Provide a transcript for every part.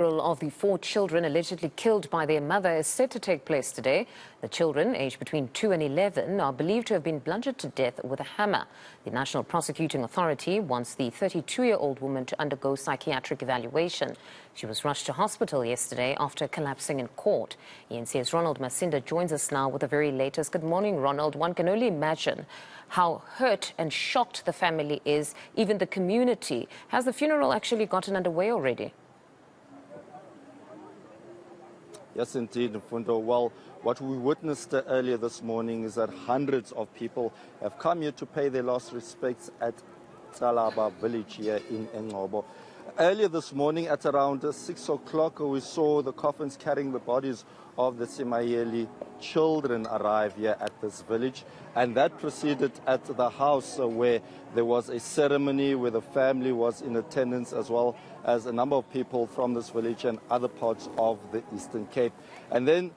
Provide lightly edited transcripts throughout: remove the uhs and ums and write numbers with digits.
Of the 4 children allegedly killed by their mother is set to take place today. The children, aged between 2 and 11, are believed to have been bludgeoned to death with a hammer. The National Prosecuting Authority wants the 32-year-old woman to undergo psychiatric evaluation. She was rushed to hospital yesterday after collapsing in court. eNCA's Ronald Masinda joins us now with the very latest. Good morning, Ronald. One can only imagine how hurt and shocked the family is, even the community. Has the funeral actually gotten underway already? Yes, indeed, Mfundo. Well, what we witnessed earlier this morning is that hundreds of people have come here to pay their last respects at Tsalaba village here in eNCA. Earlier this morning at around 6 o'clock, we saw the coffins carrying the bodies of the Simayeli children arrive here at this village, and that proceeded at the house where there was a ceremony where the family was in attendance, as well as a number of people from this village and other parts of the Eastern Cape. And then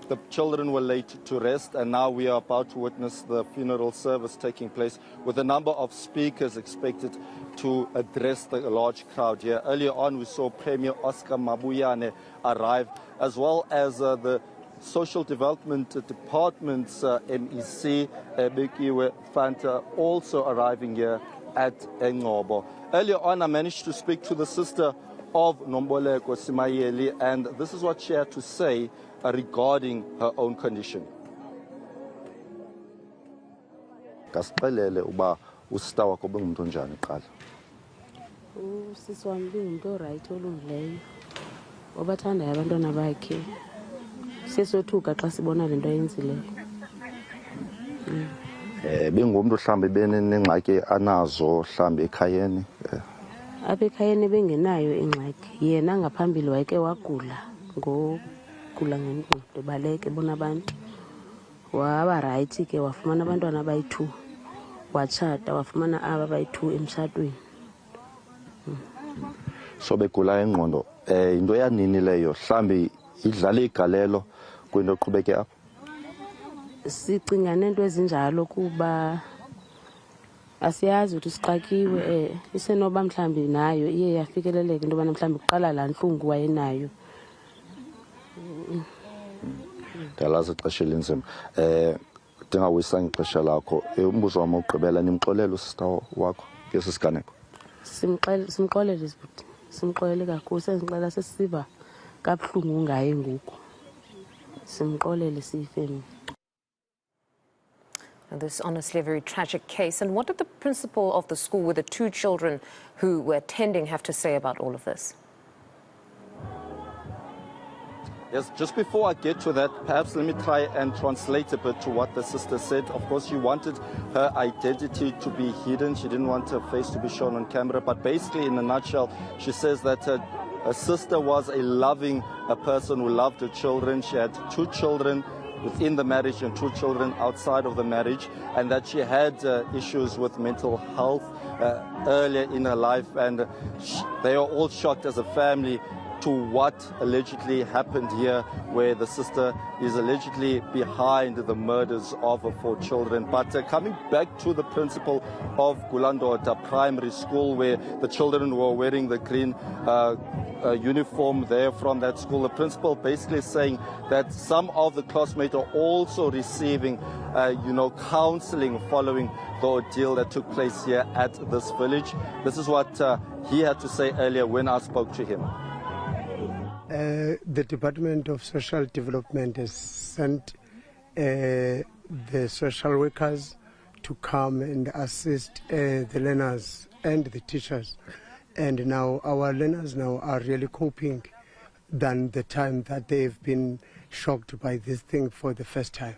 the children were laid to rest, and now we are about to witness the funeral service taking place with a number of speakers expected to address the large crowd here. Earlier on, we saw Premier Oscar Mabuyane arrive, as well as the Social Development Department's MEC, Bekiwe Fanta, also arriving here at eNCA. Earlier on, I managed to speak to the sister of Nomboleko Simayeli, and this is what she had to say regarding her own condition. Usisi wami bengumuntu oright olungileyo obathanda abantwana bakhe sesothuka xa sibona lento ayenzileyo. Bengumuntu mhlambe benengxaki anazo mhlambe ekhayeni. Apha ekhayeni bengenayo ingxaki, yena ngaphambili wayeke wagula ngogula ngengqondo ebaleke bona abantu waba right ke wafumana abantwana abayi-2 watshata wafumana aba abayi-2 emtshatweni. So begula engqondo into yanini leyo mhlambe idlala igalelo kwinto oqhubeke apha. Sicinga nento ezinjalo kuba asiyazi ukuthi sixakiwe isenoba mhlambi nayo iye yafikeleleka into bana mhlambi kuqala laa ntlungu wayenayo. Ndiyalazi ixesha elinzima. Ndingawuyisanga ixesha lakho. Umbuzo wam wokugqibela, nimxolele usista wakho ngesi siganeko? Simxolele sibhuti, simxolele kakhulu, sesixela sesiva kabuhlungu ngaye ngoku. Simxolele siyifemeli. This is honestly a very tragic case. And what did the principal of the school with the 2 children who were attending have to say about all of this? Yes, just before I get to that, perhaps let me try and translate a bit to what the sister said. Of course, she wanted her identity to be hidden. She didn't want her face to be shown on camera. But basically, in a nutshell, she says that her sister was a loving person who loved her children. She had 2 children within the marriage and 2 children outside of the marriage, and that she had issues with mental health earlier in her life. And they are all shocked as a family to what allegedly happened here, where the sister is allegedly behind the murders of her 4 children. But coming back to the principal of Gulandota Primary School, where the children were wearing the green uniform there from that school, the principal basically saying that some of the classmates are also receiving counseling following the ordeal that took place here at this village. This is what he had to say earlier when I spoke to him. The Department of Social Development has sent the social workers to come and assist the learners and the teachers. And now our learners now are really coping than the time that they've been shocked by this thing for the first time.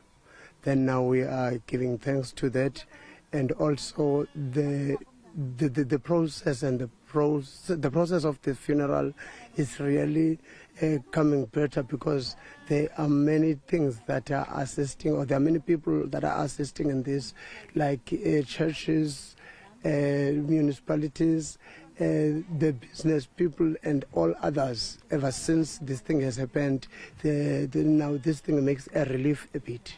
Then now we are giving thanks to that, and also the process and the process of the funeral is really coming better, because there are many things that are assisting, or there are many people that are assisting in this, like churches, municipalities, the business people and all others. Ever since this thing has happened, now this thing makes a relief a bit.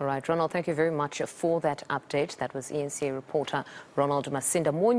All right, Ronald, thank you very much for that update. That was eNCA reporter Ronald Masinda. More